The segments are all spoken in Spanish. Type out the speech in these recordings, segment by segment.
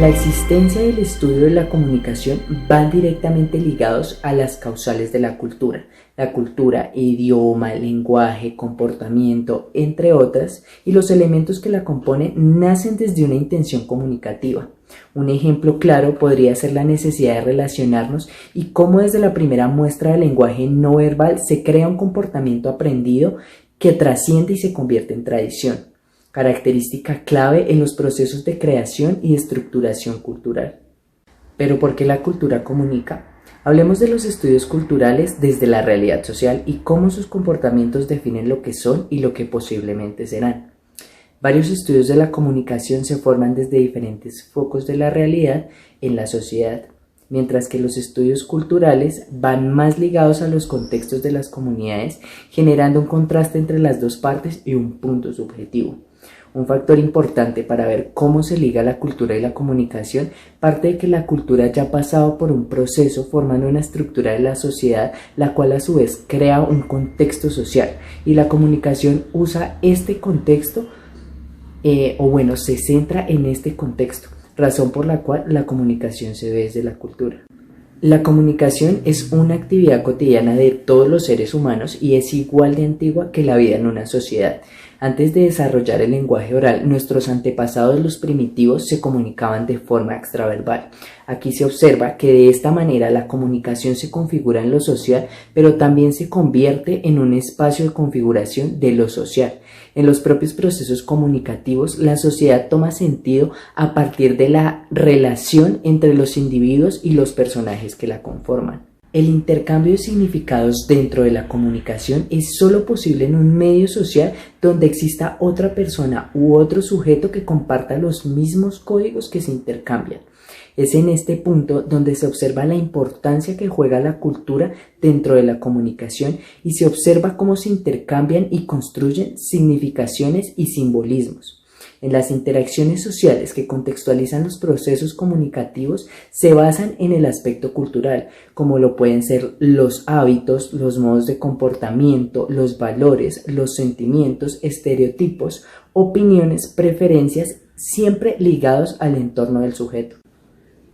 La existencia y el estudio de la comunicación van directamente ligados a las causales de la cultura. La cultura, idioma, lenguaje, comportamiento, entre otras, y los elementos que la componen nacen desde una intención comunicativa. Un ejemplo claro podría ser la necesidad de relacionarnos y cómo desde la primera muestra del lenguaje no verbal se crea un comportamiento aprendido que trasciende y se convierte en tradición, característica clave en los procesos de creación y de estructuración cultural. Pero ¿por qué la cultura comunica? Hablemos de los estudios culturales desde la realidad social y cómo sus comportamientos definen lo que son y lo que posiblemente serán. Varios estudios de la comunicación se forman desde diferentes focos de la realidad en la sociedad, mientras que los estudios culturales van más ligados a los contextos de las comunidades, generando un contraste entre las dos partes y un punto subjetivo. Un factor importante para ver cómo se liga la cultura y la comunicación parte de que la cultura ya ha pasado por un proceso formando una estructura de la sociedad, la cual a su vez crea un contexto social, y la comunicación usa este contexto, se centra en este contexto, razón por la cual la comunicación se ve desde la cultura. La comunicación es una actividad cotidiana de todos los seres humanos y es igual de antigua que la vida en una sociedad. Antes de desarrollar el lenguaje oral, nuestros antepasados los primitivos se comunicaban de forma extraverbal. Aquí se observa que de esta manera la comunicación se configura en lo social, pero también se convierte en un espacio de configuración de lo social. En los propios procesos comunicativos, la sociedad toma sentido a partir de la relación entre los individuos y los personajes que la conforman. El intercambio de significados dentro de la comunicación es solo posible en un medio social donde exista otra persona u otro sujeto que comparta los mismos códigos que se intercambian. Es en este punto donde se observa la importancia que juega la cultura dentro de la comunicación y se observa cómo se intercambian y construyen significaciones y simbolismos. En las interacciones sociales que contextualizan los procesos comunicativos se basan en el aspecto cultural, como lo pueden ser los hábitos, los modos de comportamiento, los valores, los sentimientos, estereotipos, opiniones, preferencias, siempre ligados al entorno del sujeto.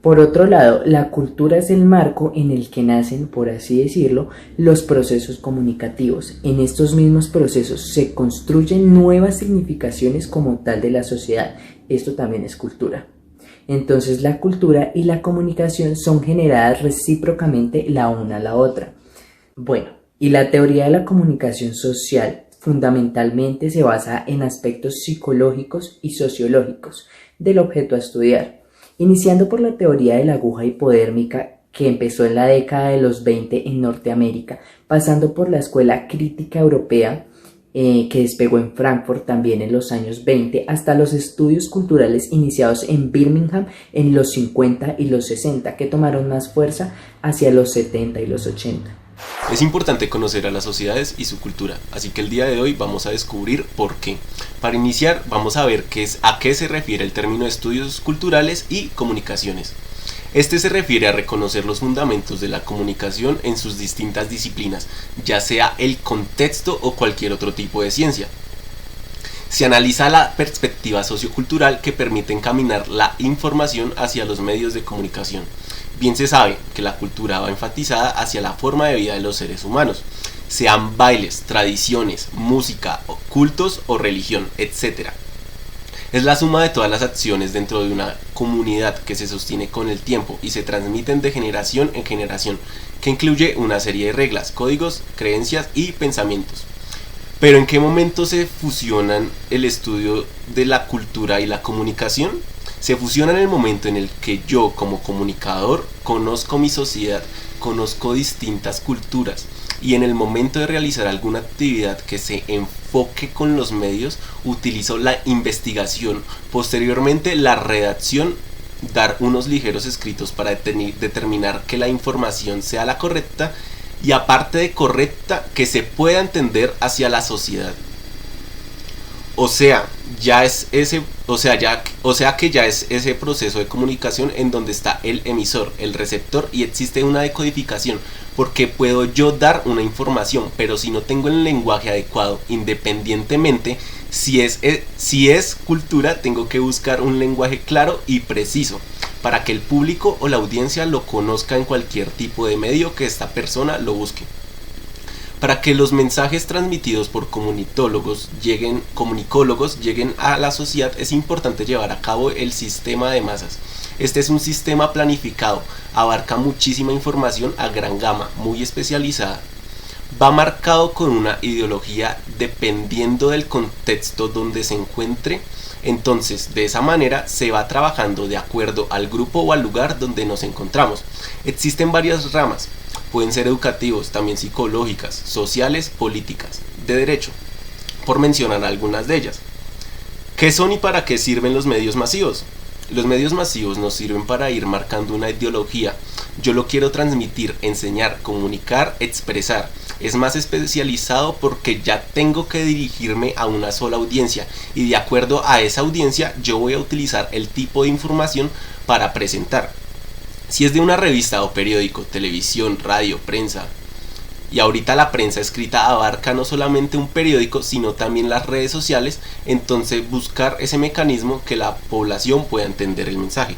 Por otro lado, la cultura es el marco en el que nacen, por así decirlo, los procesos comunicativos. En estos mismos procesos se construyen nuevas significaciones como tal de la sociedad. Esto también es cultura. Entonces, la cultura y la comunicación son generadas recíprocamente la una a la otra. Bueno, y la teoría de la comunicación social fundamentalmente se basa en aspectos psicológicos y sociológicos del objeto a estudiar. Iniciando por la teoría de la aguja hipodérmica que empezó en la década de los 20 en Norteamérica, pasando por la escuela crítica europea que despegó en Frankfurt también en los años 20, hasta los estudios culturales iniciados en Birmingham en los 50 y los 60, que tomaron más fuerza hacia los 70 y los 80. Es importante conocer a las sociedades y su cultura, así que el día de hoy vamos a descubrir por qué. Para iniciar, vamos a ver a qué se refiere el término estudios culturales y comunicaciones. Este se refiere a reconocer los fundamentos de la comunicación en sus distintas disciplinas, ya sea el contexto o cualquier otro tipo de ciencia. Se analiza la perspectiva sociocultural que permite encaminar la información hacia los medios de comunicación. Bien se sabe que la cultura va enfatizada hacia la forma de vida de los seres humanos, sean bailes, tradiciones, música, cultos o religión, etc. Es la suma de todas las acciones dentro de una comunidad que se sostiene con el tiempo y se transmiten de generación en generación, que incluye una serie de reglas, códigos, creencias y pensamientos. Pero ¿en qué momento se fusionan el estudio de la cultura y la comunicación? Se fusiona en el momento en el que yo, como comunicador, conozco mi sociedad, conozco distintas culturas, y en el momento de realizar alguna actividad que se enfoque con los medios, utilizo la investigación, posteriormente la redacción, dar unos ligeros escritos para determinar que la información sea la correcta, y aparte de correcta, que se pueda entender hacia la sociedad. O sea que ya es ese proceso de comunicación en donde está el emisor, el receptor, y existe una decodificación, porque puedo yo dar una información, pero si no tengo el lenguaje adecuado, independientemente si es cultura, tengo que buscar un lenguaje claro y preciso. para que el público o la audiencia lo conozca en cualquier tipo de medio que esta persona lo busque. Para que los mensajes transmitidos por comunicólogos lleguen a la sociedad, es importante llevar a cabo el sistema de masas. Este es un sistema planificado, abarca muchísima información a gran gama, muy especializada. Va marcado con una ideología dependiendo del contexto donde se encuentre. Entonces, de esa manera se va trabajando de acuerdo al grupo o al lugar donde nos encontramos. Existen varias ramas. Pueden ser educativos, también psicológicas, sociales, políticas, de derecho, por mencionar algunas de ellas. ¿Qué son y para qué sirven los medios masivos? Los medios masivos nos sirven para ir marcando una ideología. Yo lo quiero transmitir, enseñar, comunicar, expresar. Es más especializado porque ya tengo que dirigirme a una sola audiencia y de acuerdo a esa audiencia yo voy a utilizar el tipo de información para presentar. Si es de una revista o periódico, televisión, radio, prensa, y ahorita la prensa escrita abarca no solamente un periódico, sino también las redes sociales, entonces buscar ese mecanismo que la población pueda entender el mensaje.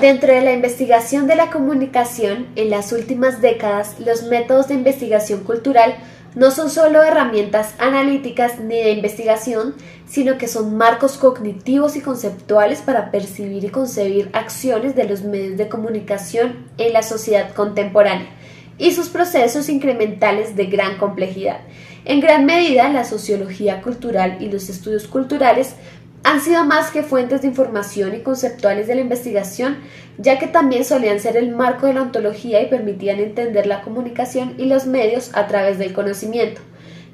Dentro de la investigación de la comunicación, en las últimas décadas, los métodos de investigación cultural no son solo herramientas analíticas ni de investigación, sino que son marcos cognitivos y conceptuales para percibir y concebir acciones de los medios de comunicación en la sociedad contemporánea y sus procesos incrementales de gran complejidad. En gran medida, la sociología cultural y los estudios culturales han sido más que fuentes de información y conceptuales de la investigación, ya que también solían ser el marco de la ontología y permitían entender la comunicación y los medios a través del conocimiento,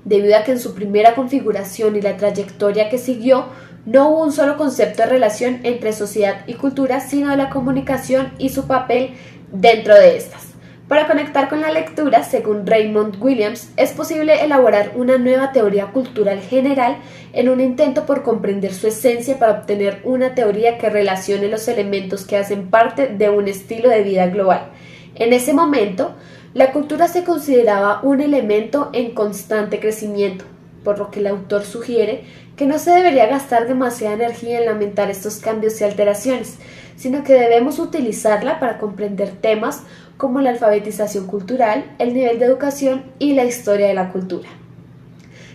debido a que en su primera configuración y la trayectoria que siguió, no hubo un solo concepto de relación entre sociedad y cultura, sino de la comunicación y su papel dentro de estas. Para conectar con la lectura, según Raymond Williams, es posible elaborar una nueva teoría cultural general en un intento por comprender su esencia para obtener una teoría que relacione los elementos que hacen parte de un estilo de vida global. En ese momento, la cultura se consideraba un elemento en constante crecimiento, por lo que el autor sugiere que no se debería gastar demasiada energía en lamentar estos cambios y alteraciones, sino que debemos utilizarla para comprender temas como la alfabetización cultural, el nivel de educación y la historia de la cultura.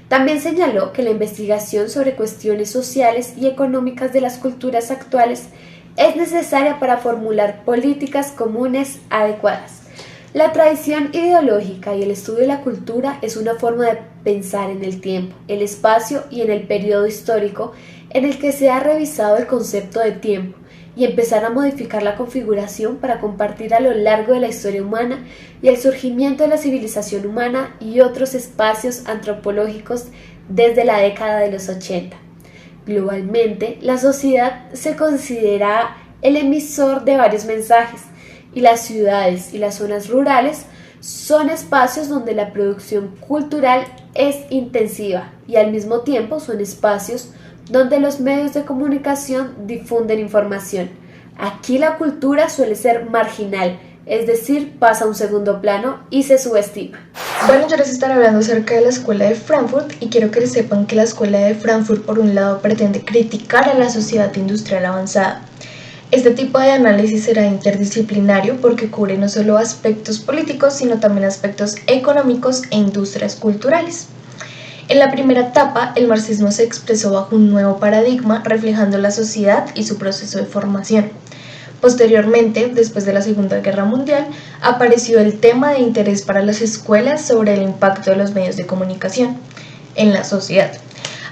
También señaló que la investigación sobre cuestiones sociales y económicas de las culturas actuales es necesaria para formular políticas comunes adecuadas. La tradición ideológica y el estudio de la cultura es una forma de pensar en el tiempo, el espacio y en el periodo histórico en el que se ha revisado el concepto de tiempo y empezar a modificar la configuración para compartir a lo largo de la historia humana y el surgimiento de la civilización humana y otros espacios antropológicos desde la década de los 80. Globalmente, la sociedad se considera el emisor de varios mensajes y las ciudades y las zonas rurales son espacios donde la producción cultural es intensiva y al mismo tiempo son espacios donde los medios de comunicación difunden información. Aquí la cultura suele ser marginal, es decir, pasa a un segundo plano y se subestima. Bueno, yo les estaré hablando acerca de la Escuela de Frankfurt y quiero que sepan que la Escuela de Frankfurt, por un lado, pretende criticar a la sociedad industrial avanzada. Este tipo de análisis será interdisciplinario porque cubre no solo aspectos políticos, sino también aspectos económicos e industrias culturales. En la primera etapa, el marxismo se expresó bajo un nuevo paradigma, reflejando la sociedad y su proceso de formación. Posteriormente, después de la Segunda Guerra Mundial, apareció el tema de interés para las escuelas sobre el impacto de los medios de comunicación en la sociedad.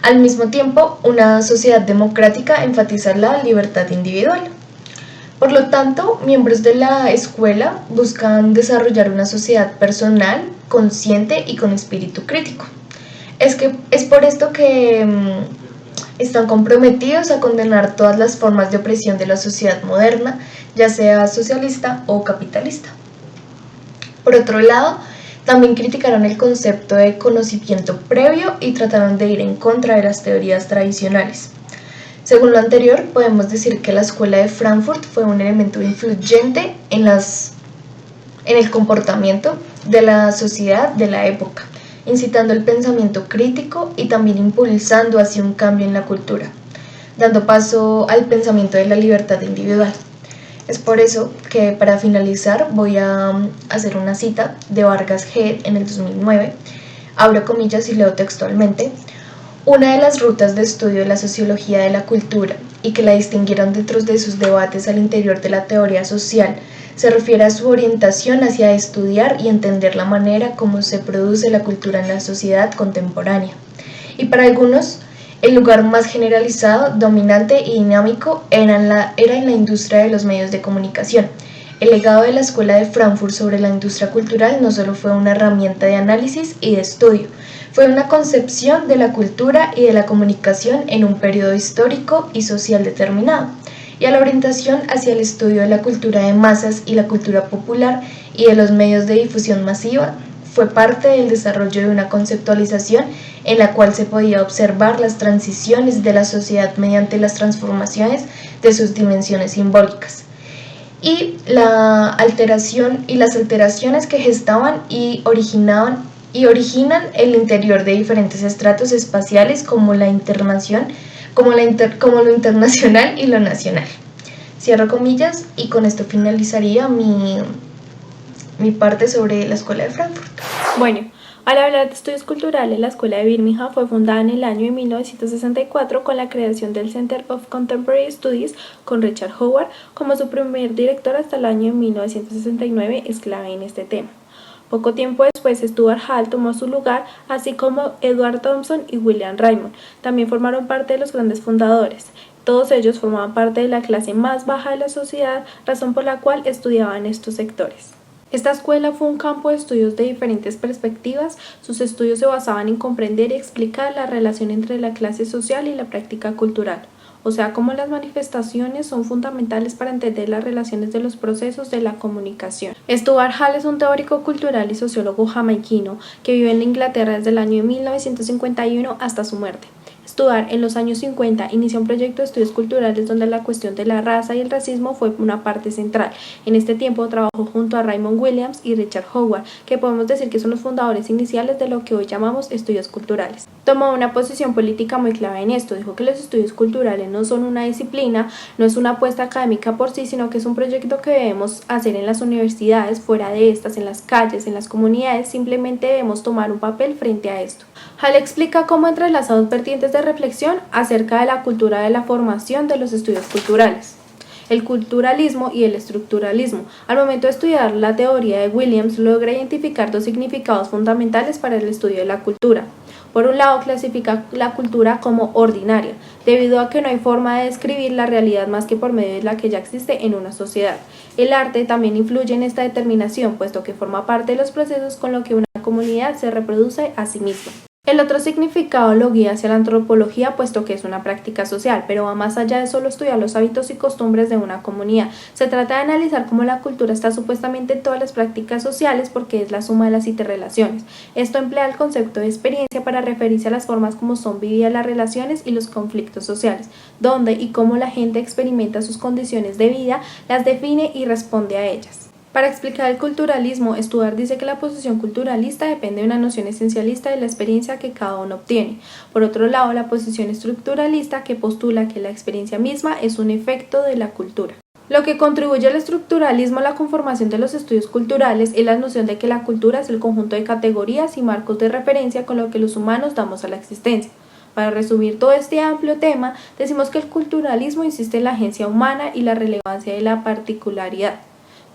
Al mismo tiempo, una sociedad democrática enfatiza la libertad individual. Por lo tanto, miembros de la escuela buscan desarrollar una sociedad personal, consciente y con espíritu crítico. Es por esto que están comprometidos a condenar todas las formas de opresión de la sociedad moderna, ya sea socialista o capitalista. Por otro lado, también criticaron el concepto de conocimiento previo y trataron de ir en contra de las teorías tradicionales. Según lo anterior, podemos decir que la Escuela de Frankfurt fue un elemento influyente en el comportamiento de la sociedad de la época, incitando el pensamiento crítico y también impulsando hacia un cambio en la cultura, dando paso al pensamiento de la libertad individual. Es por eso que para finalizar voy a hacer una cita de Vargas G en el 2009, abro comillas y leo textualmente: una de las rutas de estudio de la sociología de la cultura y que la distinguieron dentro de sus debates al interior de la teoría social se refiere a su orientación hacia estudiar y entender la manera como se produce la cultura en la sociedad contemporánea. Y para algunos, el lugar más generalizado, dominante y dinámico era en la industria de los medios de comunicación. El legado de la Escuela de Frankfurt sobre la industria cultural no solo fue una herramienta de análisis y de estudio, fue una concepción de la cultura y de la comunicación en un periodo histórico y social determinado, y a la orientación hacia el estudio de la cultura de masas y la cultura popular y de los medios de difusión masiva fue parte del desarrollo de una conceptualización en la cual se podía observar las transiciones de la sociedad mediante las transformaciones de sus dimensiones simbólicas y las alteraciones que gestaban y originan el interior de diferentes estratos espaciales como lo internacional y lo nacional. Cierro comillas y con esto finalizaría mi parte sobre la Escuela de Frankfurt. Bueno, al hablar de estudios culturales, la Escuela de Birmingham fue fundada en el año de 1964 con la creación del Center of Contemporary Studies con Richard Howard como su primer director hasta el año de 1969, es clave en este tema. Poco tiempo después, Stuart Hall tomó su lugar, así como Edward Thompson y William Raymond. También formaron parte de los grandes fundadores. Todos ellos formaban parte de la clase más baja de la sociedad, razón por la cual estudiaban estos sectores. Esta escuela fue un campo de estudios de diferentes perspectivas. Sus estudios se basaban en comprender y explicar la relación entre la clase social y la práctica cultural, o sea, cómo las manifestaciones son fundamentales para entender las relaciones de los procesos de la comunicación. Stuart Hall es un teórico cultural y sociólogo jamaiquino que vive en Inglaterra desde el año de 1951 hasta su muerte. Stuart, en los años 50, inició un proyecto de estudios culturales donde la cuestión de la raza y el racismo fue una parte central. En este tiempo trabajó junto a Raymond Williams y Richard Howard, que podemos decir que son los fundadores iniciales de lo que hoy llamamos estudios culturales. Tomó una posición política muy clave en esto, dijo que los estudios culturales no son una disciplina, no es una apuesta académica por sí, sino que es un proyecto que debemos hacer en las universidades, fuera de estas, en las calles, en las comunidades, simplemente debemos tomar un papel frente a esto. Hall explica cómo entrelaza dos vertientes de reflexión acerca de la cultura de la formación de los estudios culturales: el culturalismo y el estructuralismo. Al momento de estudiar la teoría de Williams, logra identificar dos significados fundamentales para el estudio de la cultura. Por un lado, clasifica la cultura como ordinaria, debido a que no hay forma de describir la realidad más que por medio de la que ya existe en una sociedad. El arte también influye en esta determinación, puesto que forma parte de los procesos con los que una comunidad se reproduce a sí misma. El otro significado lo guía hacia la antropología, puesto que es una práctica social, pero va más allá de solo estudiar los hábitos y costumbres de una comunidad. Se trata de analizar cómo la cultura está supuestamente en todas las prácticas sociales, porque es la suma de las interrelaciones. Esto emplea el concepto de experiencia para referirse a las formas como son vividas las relaciones y los conflictos sociales, donde y cómo la gente experimenta sus condiciones de vida, las define y responde a ellas. Para explicar el culturalismo, Stuart dice que la posición culturalista depende de una noción esencialista de la experiencia que cada uno obtiene. Por otro lado, la posición estructuralista, que postula que la experiencia misma es un efecto de la cultura. Lo que contribuye al estructuralismo a la conformación de los estudios culturales es la noción de que la cultura es el conjunto de categorías y marcos de referencia con lo que los humanos damos a la existencia. Para resumir todo este amplio tema, decimos que el culturalismo insiste en la agencia humana y la relevancia de la particularidad,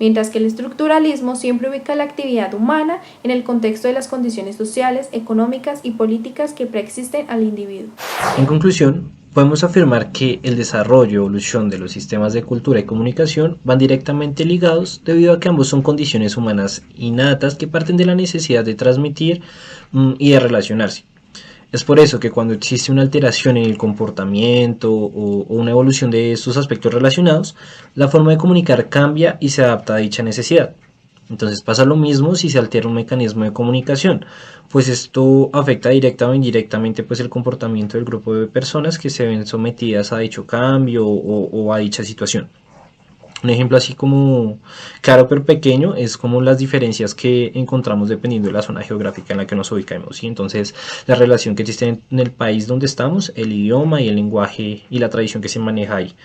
mientras que el estructuralismo siempre ubica la actividad humana en el contexto de las condiciones sociales, económicas y políticas que preexisten al individuo. En conclusión, podemos afirmar que el desarrollo y evolución de los sistemas de cultura y comunicación van directamente ligados debido a que ambos son condiciones humanas innatas que parten de la necesidad de transmitir y de relacionarse. Es por eso que cuando existe una alteración en el comportamiento o una evolución de estos aspectos relacionados, la forma de comunicar cambia y se adapta a dicha necesidad. Entonces pasa lo mismo si se altera un mecanismo de comunicación, pues esto afecta directa o indirectamente pues, el comportamiento del grupo de personas que se ven sometidas a dicho cambio o a dicha situación. Un ejemplo así como claro pero pequeño es como las diferencias que encontramos dependiendo de la zona geográfica en la que nos ubicamos, ¿sí? Entonces la relación que existe en el país donde estamos, el idioma y el lenguaje y la tradición que se maneja ahí.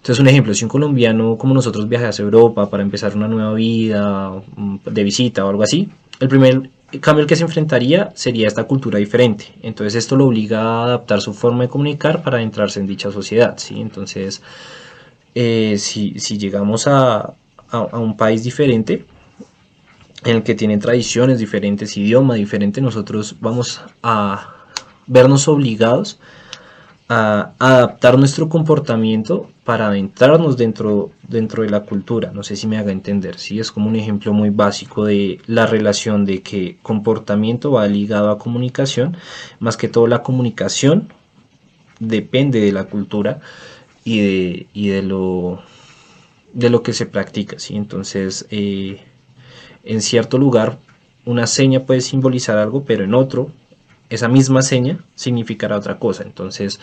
Entonces, un ejemplo, si un colombiano como nosotros viajase a Europa para empezar una nueva vida de visita o algo así, el primer cambio al que se enfrentaría sería esta cultura diferente. Entonces, esto lo obliga a adaptar su forma de comunicar para adentrarse en dicha sociedad, ¿sí? Entonces, si llegamos a un país diferente, en el que tienen tradiciones diferentes, idioma diferente, nosotros vamos a vernos obligados a adaptar nuestro comportamiento para adentrarnos dentro de la cultura. No sé si me haga entender, ¿sí? Es como un ejemplo muy básico de la relación de que comportamiento va ligado a comunicación. Más que todo, la comunicación depende de la cultura y de lo que se practica, ¿sí? Entonces, en cierto lugar una seña puede simbolizar algo, pero en otro esa misma seña significará otra cosa. Entonces,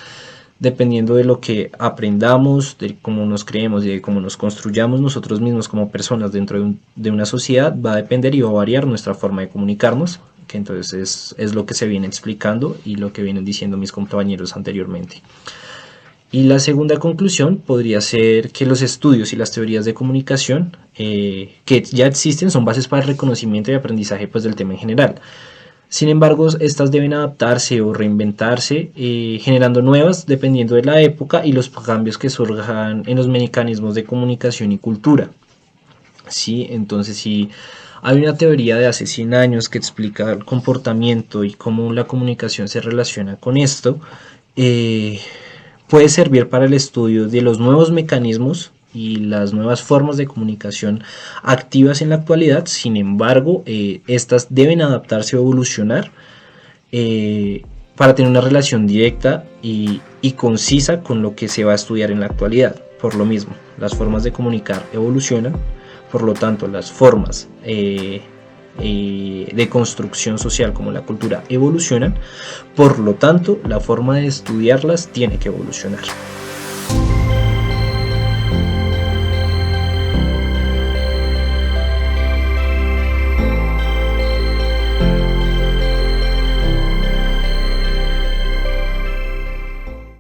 dependiendo de lo que aprendamos, de cómo nos creemos y de cómo nos construyamos nosotros mismos como personas dentro de una sociedad, va a depender y va a variar nuestra forma de comunicarnos, que entonces es lo que se viene explicando y lo que vienen diciendo mis compañeros anteriormente. Y la segunda conclusión podría ser que los estudios y las teorías de comunicación que ya existen son bases para el reconocimiento y aprendizaje, pues, del tema en general. Sin embargo, estas deben adaptarse o reinventarse, generando nuevas dependiendo de la época y los cambios que surjan en los mecanismos de comunicación y cultura. ¿Sí? Entonces, si hay una teoría de hace 100 años que explica el comportamiento y cómo la comunicación se relaciona con esto, puede servir para el estudio de los nuevos mecanismos y las nuevas formas de comunicación activas en la actualidad. Sin embargo, estas deben adaptarse o evolucionar para tener una relación directa y concisa con lo que se va a estudiar en la actualidad. Por lo mismo, las formas de comunicar evolucionan, por lo tanto, las formas de construcción social como la cultura evolucionan, por lo tanto la forma de estudiarlas tiene que evolucionar.